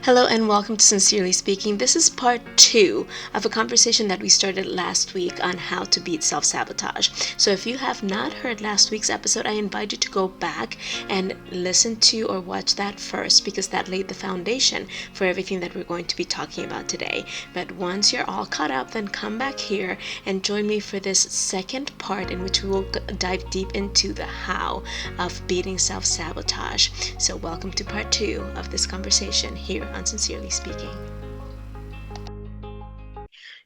Hello and welcome to Sincerely Speaking. This is part two of a conversation that we started last week on how to beat self sabotage. So, if you have not heard last week's episode, I invite you to go back and listen to or watch that first because that laid the foundation for everything that we're going to be talking about today. But once you're all caught up, then come back here and join me for this second part in which we will dive deep into the how of beating self sabotage. So, welcome to part two of this conversation here on Sincerely Speaking.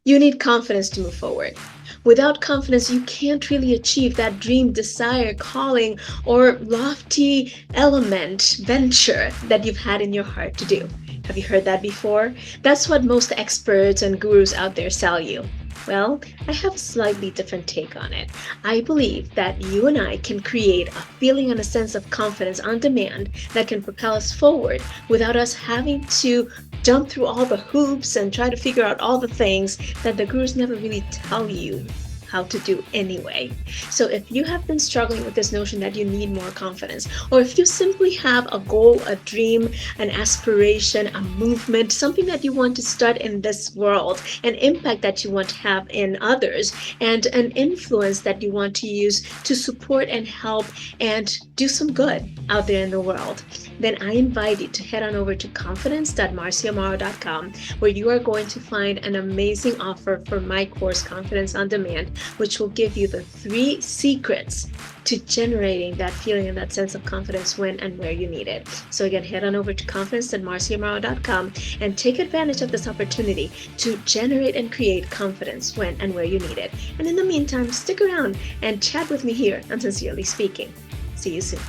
You need confidence to move forward. Without confidence, you can't really achieve that dream, desire, calling, or lofty element, venture that you've had in your heart to do. Have you heard that before? That's what most experts and gurus out there sell you. Well, I have a slightly different take on it. I believe that you and I can create a feeling and a sense of confidence on demand that can propel us forward without us having to jump through all the hoops and try to figure out all the things that the gurus never really tell you how to do anyway. So if you have been struggling with this notion that you need more confidence, or if you simply have a goal, a dream, an aspiration, a movement, something that you want to start in this world, an impact that you want to have in others, and an influence that you want to use to support and help and do some good out there in the world, then I invite you to head on over to confidence.marciamaro.com, where you are going to find an amazing offer for my course, Confidence on Demand, which will give you the 3 secrets to generating that feeling and that sense of confidence when and where you need it. So again, head on over to confidence.marciamaro.com and take advantage of this opportunity to generate and create confidence when and where you need it. And in the meantime, stick around and chat with me here on Sincerely Speaking. See you soon.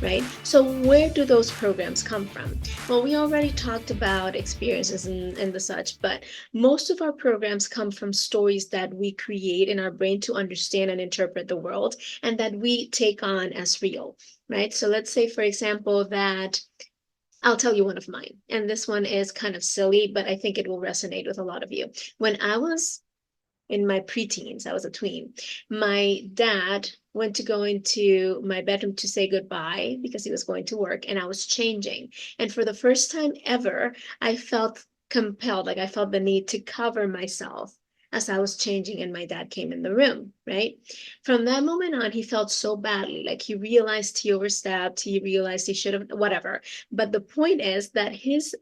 Right? So where do those programs come from? Well, we already talked about experiences and the such, but most of our programs come from stories that we create in our brain to understand and interpret the world and that we take on as real, right? So let's say, for example, that I'll tell you one of mine, and this one is kind of silly, but I think it will resonate with a lot of you. When I was in my preteens, I was a tween, my dad went to go into my bedroom to say goodbye because he was going to work and I was changing. And for the first time ever, I felt compelled, like I felt the need to cover myself as I was changing and my dad came in the room, right? From that moment on, he felt so badly, like he realized he overstepped, he realized he should have, whatever. But the point is that his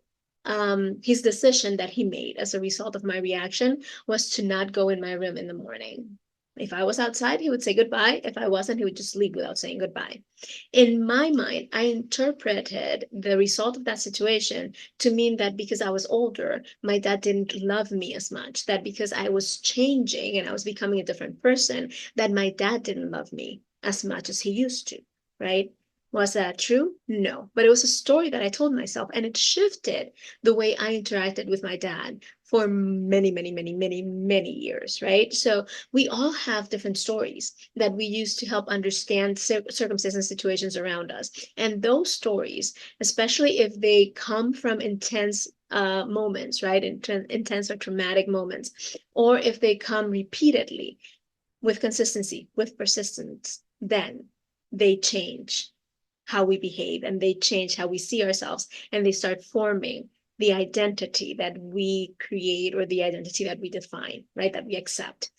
decision that he made as a result of my reaction was to not go in my room in the morning. If I was outside, he would say goodbye. If I wasn't, he would just leave without saying goodbye. In my mind, I interpreted the result of that situation to mean that because I was older, my dad didn't love me as much, that because I was changing and I was becoming a different person, that my dad didn't love me as much as he used to, right? Was that true? No, but it was a story that I told myself, and it shifted the way I interacted with my dad for many, many, many, many, many years, right? So we all have different stories that we use to help understand circumstances and situations around us. And those stories, especially if they come from intense moments, right? Intense or traumatic moments, or if they come repeatedly with consistency, with persistence, then they change how we behave and they change how we see ourselves and they start forming the identity that we create or the identity that we define, right? That we accept.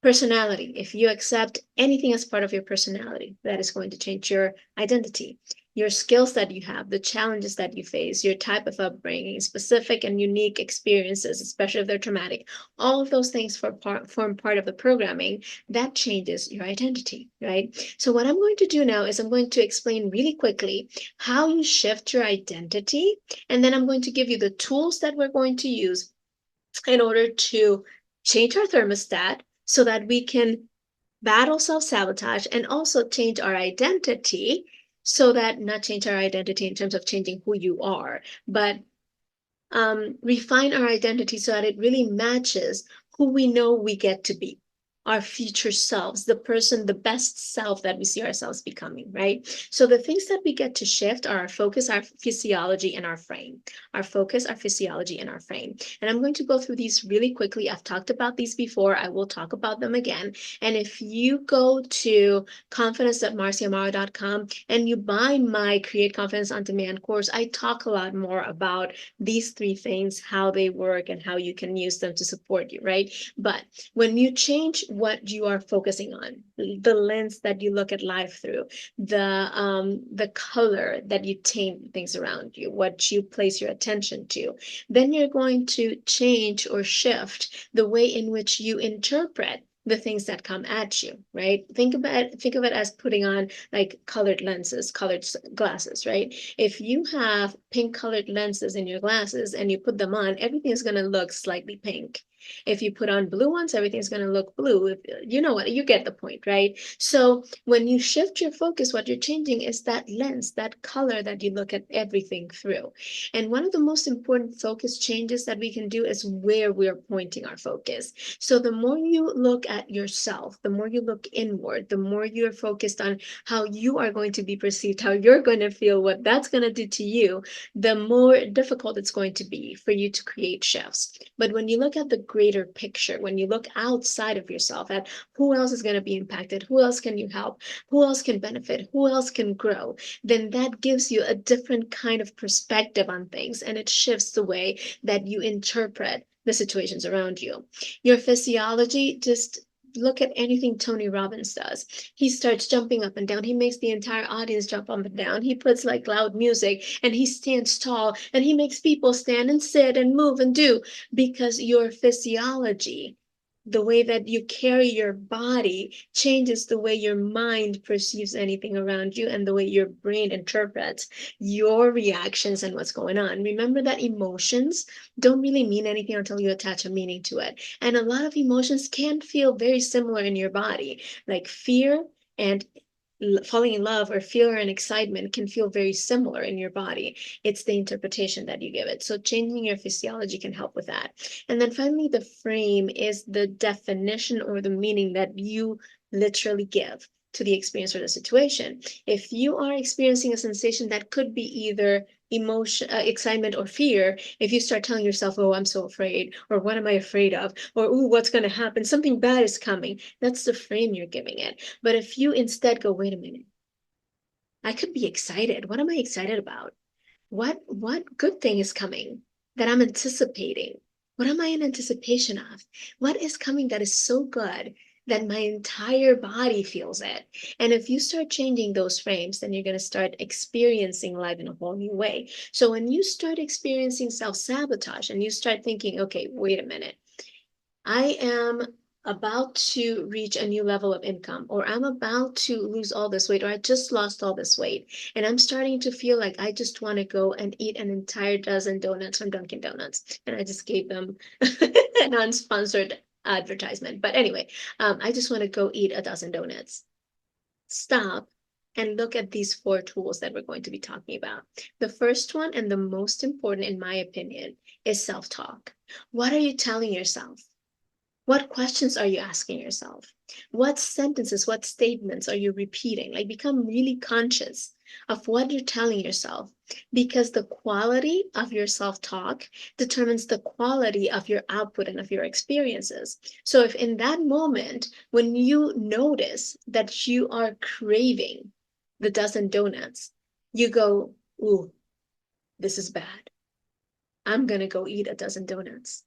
Personality. If you accept anything as part of your personality, that is going to change your identity. Your skills that you have, the challenges that you face, your type of upbringing, specific and unique experiences, especially if they're traumatic, all of those things form part of the programming that changes your identity, right? So what I'm going to do now is I'm going to explain really quickly how you shift your identity, and then I'm going to give you the tools that we're going to use in order to change our thermostat so that we can battle self-sabotage and also change our identity so that not change our identity in terms of changing who you are, but refine our identity so that it really matches who we know we get to be. our future selves, the person, the best self that we see ourselves becoming, right? So the things that we get to shift are our focus, our physiology, and our frame. Our focus, our physiology, and our frame. And I'm going to go through these really quickly. I've talked about these before. I will talk about them again. And if you go to confidence.marciamaro.com and you buy my Create Confidence on Demand course, I talk a lot more about these three things, how they work, and how you can use them to support you, right? But when you change what you are focusing on, the lens that you look at life through, the color that you taint things around you, what you place your attention to, then you're going to change or shift the way in which you interpret the things that come at you, right? Think of it as putting on like colored lenses, colored glasses, right? If you have pink colored lenses in your glasses and you put them on, everything is going to look slightly pink. If you put on blue ones, everything's going to look blue. You know what, you get the point, right? So when you shift your focus, what you're changing is that lens, that color that you look at everything through. And one of the most important focus changes that we can do is where we're pointing our focus. So the more you look at yourself, the more you look inward, the more you're focused on how you are going to be perceived, how you're going to feel, what that's going to do to you, the more difficult it's going to be for you to create shifts. But when you look at the greater picture, when you look outside of yourself at who else is going to be impacted, who else can you help, who else can benefit, who else can grow, then that gives you a different kind of perspective on things, and it shifts the way that you interpret the situations around you. Your physiology, just look at anything Tony Robbins does. He starts jumping up and down. He makes the entire audience jump up and down. He puts like loud music and he stands tall and he makes people stand and sit and move and do, because your physiology, the way that you carry your body, changes the way your mind perceives anything around you and the way your brain interprets your reactions and what's going on. Remember that emotions don't really mean anything until you attach a meaning to it. And a lot of emotions can feel very similar in your body, like fear and falling in love or fear and excitement can feel very similar in your body. It's the interpretation that you give it. So changing your physiology can help with that. And then finally, the frame is the definition or the meaning that you literally give to the experience or the situation. If you are experiencing a sensation that could be either emotion, excitement, or fear, if you start telling yourself, oh, I'm so afraid, or what am I afraid of, or oh, what's going to happen, something bad is coming, that's the frame you're giving it. But if you instead go, wait a minute, I could be excited. What am I excited about? What good thing is coming that I'm anticipating? What am I in anticipation of? What is coming that is so good that my entire body feels it? And if you start changing those frames, then you're going to start experiencing life in a whole new way. So when you start experiencing self-sabotage and you start thinking, okay, wait a minute, I am about to reach a new level of income, or I'm about to lose all this weight, or I just lost all this weight, and I'm starting to feel like I just want to go and eat an entire dozen donuts from Dunkin' Donuts. And I just gave them an unsponsored advertisement. But anyway, I just want to go eat a dozen donuts. Stop and look at these four tools that we're going to be talking about. The first one, and the most important, in my opinion, is self-talk. What are you telling yourself? What questions are you asking yourself? What sentences, what statements are you repeating? Like, become really conscious of what you're telling yourself, because the quality of your self-talk determines the quality of your output and of your experiences. So if in that moment, when you notice that you are craving the dozen donuts, you go, ooh, this is bad. I'm going to go eat a dozen donuts.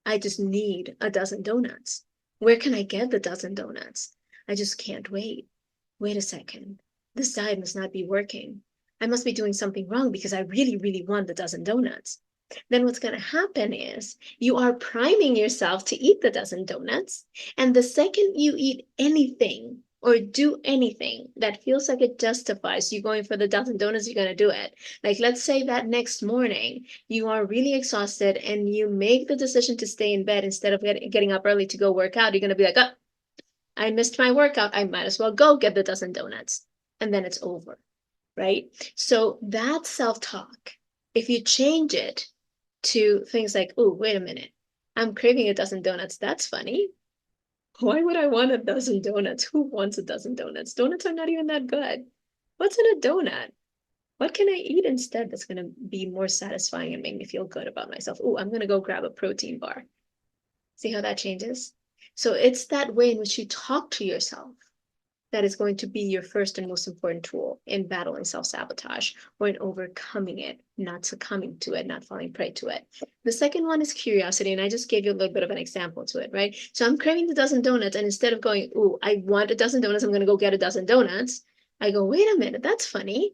I just need a dozen donuts. Where can I get the dozen donuts? I just can't wait. Wait a second. This diet must not be working. I must be doing something wrong because I really, really want the dozen donuts. Then what's going to happen is you are priming yourself to eat the dozen donuts. And the second you eat anything or do anything that feels like it justifies you going for the dozen donuts, you're going to do it. Like, let's say that next morning you are really exhausted and you make the decision to stay in bed instead of getting up early to go work out. You're going to be like, oh, I missed my workout. I might as well go get the dozen donuts. And then it's over, right? So that self-talk, if you change it to things like, oh, wait a minute, I'm craving a dozen donuts. That's funny. Why would I want a dozen donuts? Who wants a dozen donuts? Donuts are not even that good. What's in a donut? What can I eat instead that's going to be more satisfying and make me feel good about myself? Oh, I'm going to go grab a protein bar. See how that changes? So it's that way in which you talk to yourself that is going to be your first and most important tool in battling self-sabotage or in overcoming it, not succumbing to it, not falling prey to it. The second one is curiosity, and I just gave you a little bit of an example to it, right? So I'm craving the dozen donuts, and instead of going, "Ooh, I want a dozen donuts, I'm going to go get a dozen donuts," I go, "Wait a minute, that's funny.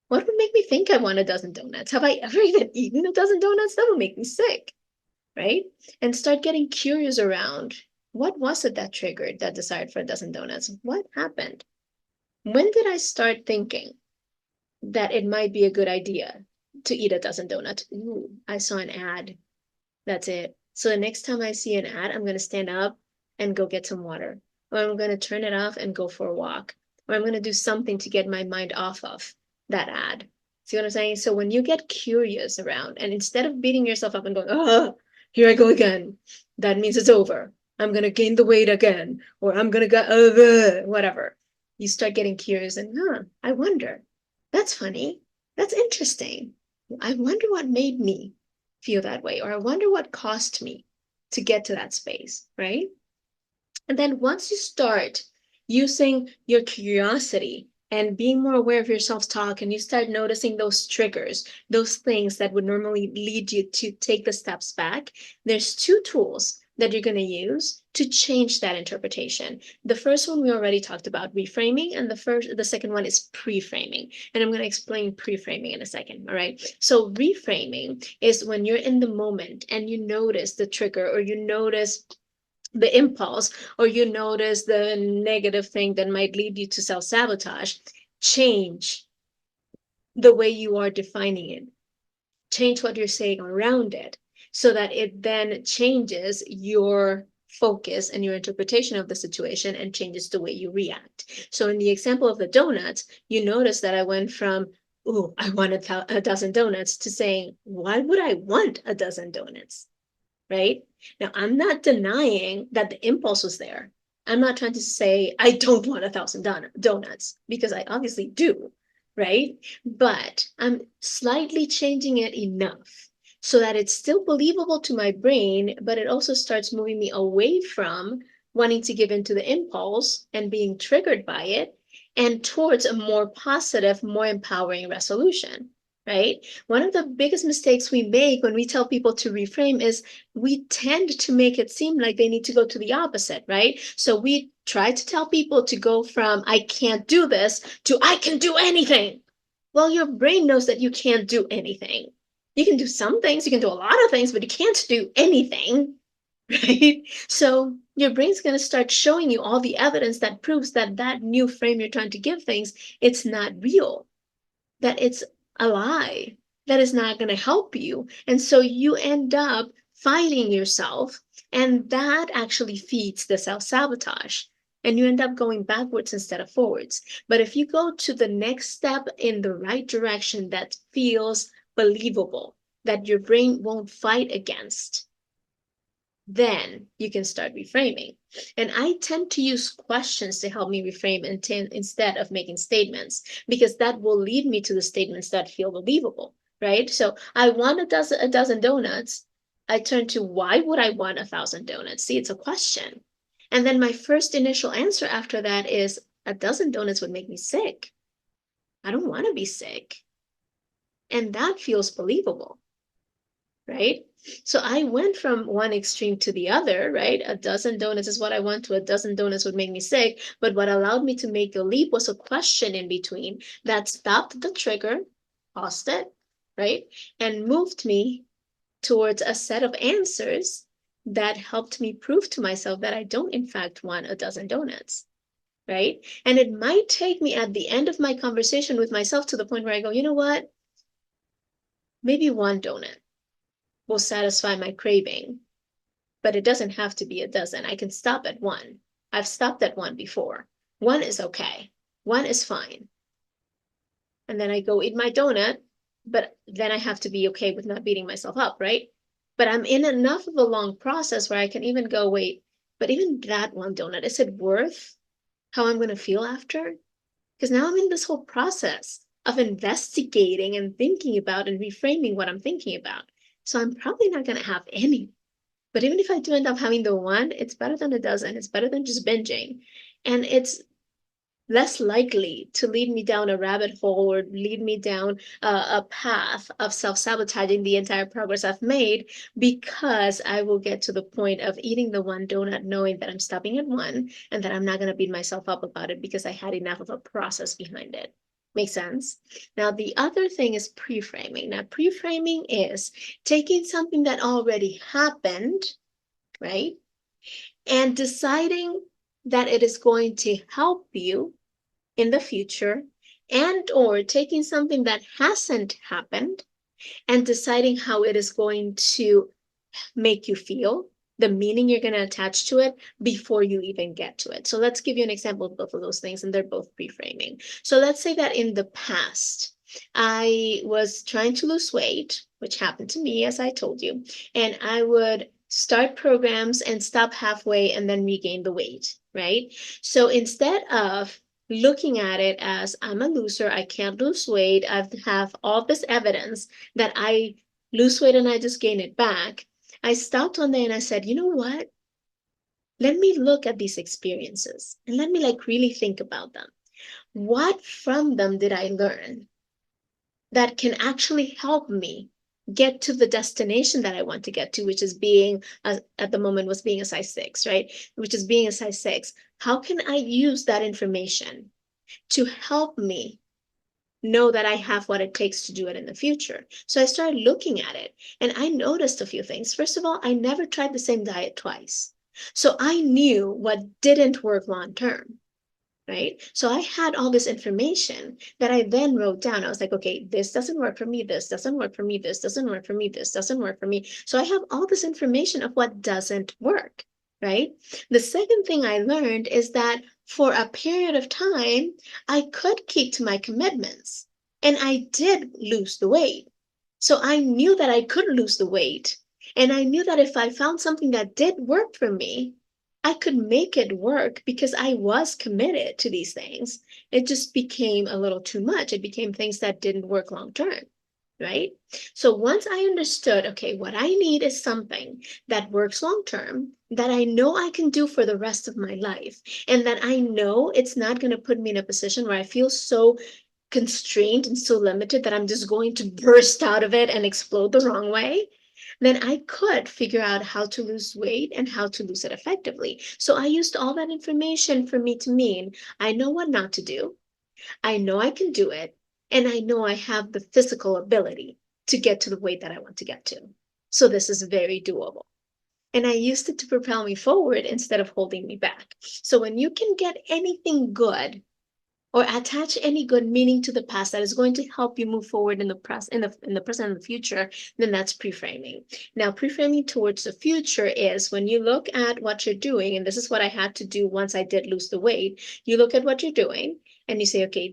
What would make me think I want a dozen donuts? Have I ever even eaten a dozen donuts? That would make me sick," right? And start getting curious around what was it that triggered that desire for a dozen donuts? What happened? When did I start thinking that it might be a good idea to eat a dozen donuts? Ooh, I saw an ad. That's it. So the next time I see an ad, I'm going to stand up and go get some water, or I'm going to turn it off and go for a walk, or I'm going to do something to get my mind off of that ad. See what I'm saying? So when you get curious around, and instead of beating yourself up and going, "Oh, here I go again," that means it's over. I'm going to gain the weight again, or I'm going to go, whatever. You start getting curious and, I wonder. That's funny. That's interesting. I wonder what made me feel that way, or I wonder what cost me to get to that space, right? And then once you start using your curiosity and being more aware of your self-talk, and you start noticing those triggers, those things that would normally lead you to take the steps back, there's two tools that you're going to use to change that interpretation. The first one we already talked about, reframing, and the second one is pre-framing. And I'm going to explain pre-framing in a second, all right? So reframing is when you're in the moment and you notice the trigger, or you notice the impulse, or you notice the negative thing that might lead you to self-sabotage. Change the way you are defining it, change what you're saying around it, so that it then changes your focus and your interpretation of the situation and changes the way you react. So in the example of the donuts, you notice that I went from, "Oh, I want a dozen donuts," to saying, "Why would I want a dozen donuts?" Right? Now, I'm not denying that the impulse was there. I'm not trying to say I don't want 1,000 donuts, because I obviously do, right? But I'm slightly changing it enough so that it's still believable to my brain, but it also starts moving me away from wanting to give into the impulse and being triggered by it, and towards a more positive, more empowering resolution, right? One of the biggest mistakes we make when we tell people to reframe is we tend to make it seem like they need to go to the opposite, right? So we try to tell people to go from "I can't do this" to "I can do anything." Well, your brain knows that you can't do anything. You can do some things, you can do a lot of things, but you can't do anything, right? So your brain's going to start showing you all the evidence that proves that that new frame you're trying to give things, it's not real, that it's a lie, that is not going to help you. And so you end up fighting yourself, and that actually feeds the self-sabotage. And you end up going backwards instead of forwards. But if you go to the next step in the right direction that feels believable, that your brain won't fight against, then you can start reframing. And I tend to use questions to help me reframe instead of making statements, because that will lead me to the statements that feel believable, right? So I want a dozen donuts. I turn to, why would I want 1,000 donuts? See, it's a question. And then my first initial answer after that is, a dozen donuts would make me sick. I don't want to be sick. And that feels believable, right? So I went from one extreme to the other, right? A dozen donuts is what I want, to a dozen donuts would make me sick. But what allowed me to make the leap was a question in between that stopped the trigger, paused it, right? And moved me towards a set of answers that helped me prove to myself that I don't, in fact, want a dozen donuts, right? And it might take me at the end of my conversation with myself to the point where I go, you know what? Maybe one donut will satisfy my craving, but it doesn't have to be a dozen. I can stop at one. I've stopped at one before. One is okay. One is fine. And then I go eat my donut, but then I have to be okay with not beating myself up, right? But I'm in enough of a long process where I can even go, wait, but even that one donut, is it worth how I'm going to feel after? Because now I'm in this whole process of investigating and thinking about and reframing what I'm thinking about. So I'm probably not going to have any. But even if I do end up having the one, it's better than a dozen. It's better than just binging. And it's less likely to lead me down a rabbit hole or lead me down a path of self-sabotaging the entire progress I've made, because I will get to the point of eating the one donut knowing that I'm stopping at one and that I'm not going to beat myself up about it because I had enough of a process behind it. Make sense? Now, the other thing is pre-framing. Now, pre-framing is taking something that already happened, right? And deciding that it is going to help you in the future, and or taking something that hasn't happened and deciding how it is going to make you feel, the meaning you're going to attach to it before you even get to it. So let's give you an example of both of those things, and they're both pre-framing. So let's say that in the past, I was trying to lose weight, which happened to me, as I told you, and I would start programs and stop halfway and then regain the weight, right? So instead of looking at it as I'm a loser, I can't lose weight, I have all this evidence that I lose weight and I just gain it back, I stopped one day and I said, you know what? Let me look at these experiences and let me really think about them. What from them did I learn that can actually help me get to the destination that I want to get to, which is being, at the moment was being a size 6, right? Which is being a size 6. How can I use that information to help me know that I have what it takes to do it in the future? So I started looking at it and I noticed a few things. First of all, I never tried the same diet twice. So I knew what didn't work long term, right? So I had all this information that I then wrote down. I was like, okay, this doesn't work for me. This doesn't work for me. This doesn't work for me. This doesn't work for me. So I have all this information of what doesn't work, right? The second thing I learned is that for a period of time, I could keep to my commitments and I did lose the weight. So I knew that I could lose the weight. And I knew that if I found something that did work for me, I could make it work because I was committed to these things. It just became a little too much. It became things that didn't work long term, right? So once I understood, okay, what I need is something that works long term, that I know I can do for the rest of my life, and that I know it's not going to put me in a position where I feel so constrained and so limited that I'm just going to burst out of it and explode the wrong way, then I could figure out how to lose weight and how to lose it effectively. So I used all that information for me to mean I know what not to do, I know I can do it, and I know I have the physical ability to get to the weight that I want to get to. So this is very doable. And I used it to propel me forward instead of holding me back. So when you can get anything good or attach any good meaning to the past that is going to help you move forward in the present and the future, then that's pre-framing. Now, pre-framing towards the future is when you look at what you're doing, and this is what I had to do once I did lose the weight. You look at what you're doing and you say, okay,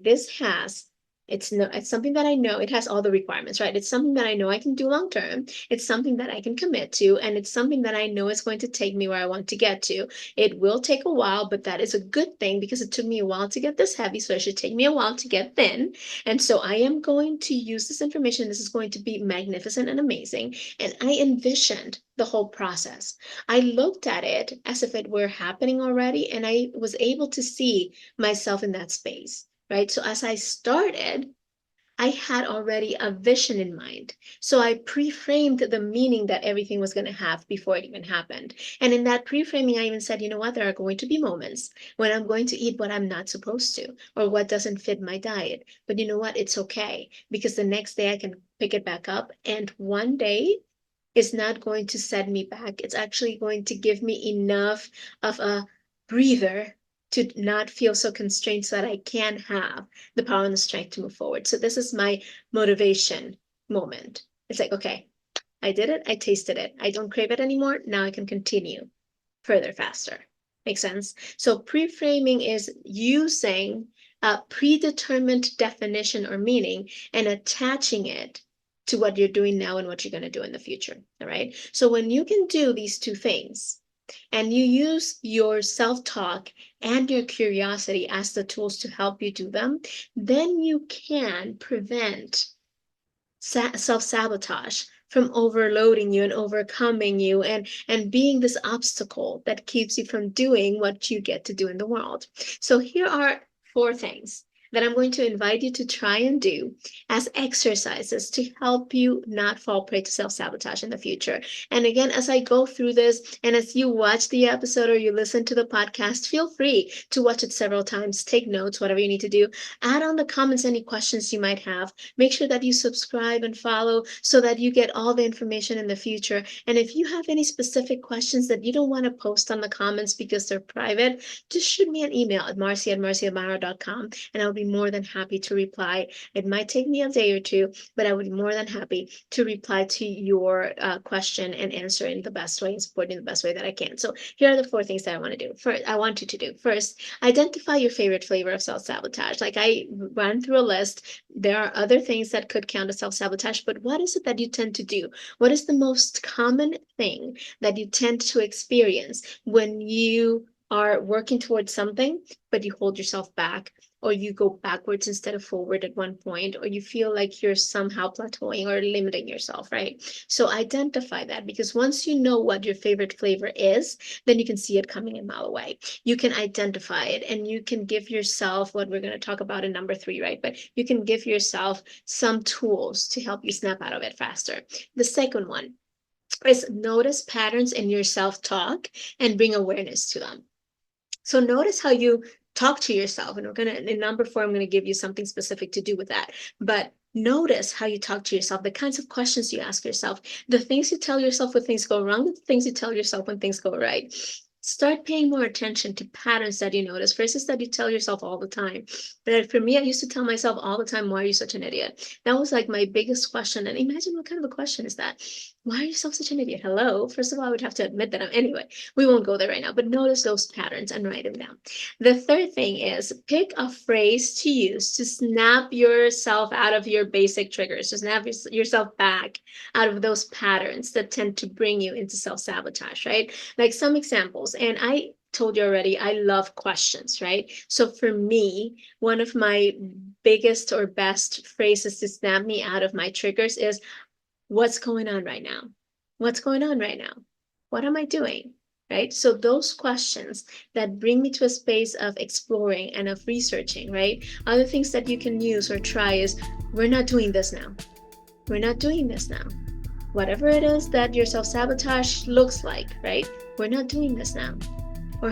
it's something that I know it has all the requirements, right? It's something that I know I can do long term. It's something that I can commit to, and it's something that I know is going to take me where I want to get to. It will take a while, but that is a good thing because it took me a while to get this heavy, so it should take me a while to get thin. And so I am going to use this information. This is going to be magnificent and amazing. And I envisioned the whole process. I looked at it as if it were happening already, and I was able to see myself in that space, right? So as I started, I had already a vision in mind. So I pre-framed the meaning that everything was going to have before it even happened. And in that pre-framing, I even said, you know what, there are going to be moments when I'm going to eat what I'm not supposed to or what doesn't fit my diet. But you know what, it's okay because the next day I can pick it back up. And one day is not going to set me back. It's actually going to give me enough of a breather to not feel so constrained so that I can have the power and the strength to move forward. So this is my motivation moment. It's like, okay, I did it. I tasted it. I don't crave it anymore. Now I can continue further faster. Make sense? So pre-framing is using a predetermined definition or meaning and attaching it to what you're doing now and what you're going to do in the future. All right. So when you can do these two things, and you use your self-talk and your curiosity as the tools to help you do them, then you can prevent self-sabotage from overloading you and overcoming you and being this obstacle that keeps you from doing what you get to do in the world. So here are 4 things that I'm going to invite you to try and do as exercises to help you not fall prey to self-sabotage in the future. And again, as I go through this and as you watch the episode or you listen to the podcast, feel free to watch it several times, take notes, whatever you need to do. Add on the comments any questions you might have. Make sure that you subscribe and follow so that you get all the information in the future. And if you have any specific questions that you don't want to post on the comments because they're private, just shoot me an email at marcy@marcyamara.com and I'll be more than happy to reply. It might take me a day or two, but I would be more than happy to reply to your question and answer in the best way and support in the best way that I can. So here are the 4 things that I want to do. First, I want you to do. First, identify your favorite flavor of self-sabotage. Like I ran through a list. There are other things that could count as self-sabotage, but what is it that you tend to do? What is the most common thing that you tend to experience when you are working towards something, but you hold yourself back, or you go backwards instead of forward at one point, or you feel like you're somehow plateauing or limiting yourself, right? So identify that, because once you know what your favorite flavor is, then you can see it coming a mile away. You can identify it and you can give yourself what we're going to talk about in number 3, right? But you can give yourself some tools to help you snap out of it faster. The second one is notice patterns in your self-talk and bring awareness to them. So notice how you talk to yourself. And we're going to, in number 4, I'm going to give you something specific to do with that. But notice how you talk to yourself, the kinds of questions you ask yourself, the things you tell yourself when things go wrong, the things you tell yourself when things go right. Start paying more attention to patterns that you notice versus that you tell yourself all the time. But for me, I used to tell myself all the time, why are you such an idiot? That was like my biggest question. And imagine what kind of a question is that? Why are you such an idiot? Hello? First of all, I would have to admit that anyway, we won't go there right now, but notice those patterns and write them down. The third thing is pick a phrase to use to snap yourself out of your basic triggers, to snap yourself back out of those patterns that tend to bring you into self-sabotage, right? Like some examples, and I told you already, I love questions, right? So for me, one of my biggest or best phrases to snap me out of my triggers is, what's going on right now? What's going on right now? What am I doing? Right? So those questions that bring me to a space of exploring and of researching, right? Other things that you can use or try is, we're not doing this now. We're not doing this now. Whatever it is that your self-sabotage looks like, right? We're not doing this now. Or,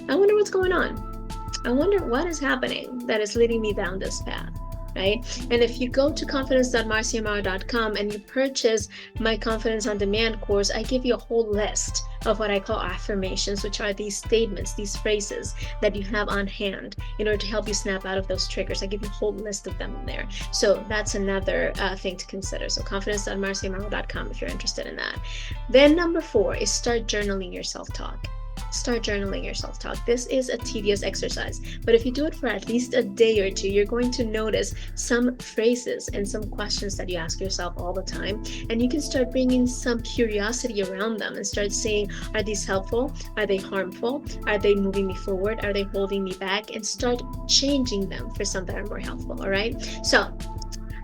I wonder what's going on. I wonder what is happening that is leading me down this path. Right? And if you go to confidence.marcyamara.com and you purchase my Confidence on Demand course, I give you a whole list of what I call affirmations, which are these statements, these phrases that you have on hand in order to help you snap out of those triggers. I give you a whole list of them in there. So that's another thing to consider. So confidence.marcyamara.com if you're interested in that. Then number 4 is start journaling your self-talk. Start journaling your self-talk. This is a tedious exercise, but if you do it for at least a day or 2, you're going to notice some phrases and some questions that you ask yourself all the time, and you can start bringing some curiosity around them and start saying, are these helpful? Are they harmful? Are they moving me forward? Are they holding me back? And start changing them for some that are more helpful. All right, so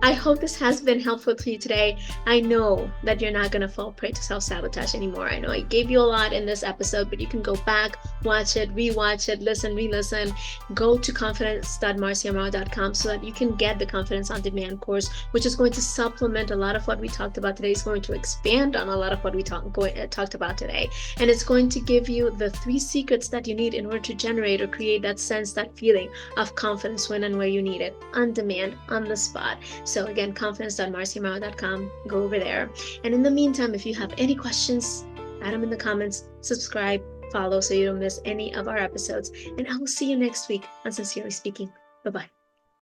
I hope this has been helpful to you today. I know that you're not going to fall prey to self-sabotage anymore. I know I gave you a lot in this episode, but you can go back, watch it, rewatch it, listen, re-listen. Go to confidence.marcyamara.com so that you can get the Confidence on Demand course, which is going to supplement a lot of what we talked about today. It's going to expand on a lot of what we talked about today. And it's going to give you the 3 secrets that you need in order to generate or create that sense, that feeling of confidence when and where you need it, on demand, on the spot. So again, confidence.marcyamara.com, go over there. And in the meantime, if you have any questions, add them in the comments, subscribe, follow so you don't miss any of our episodes. And I will see you next week on Sincerely Speaking. Bye-bye.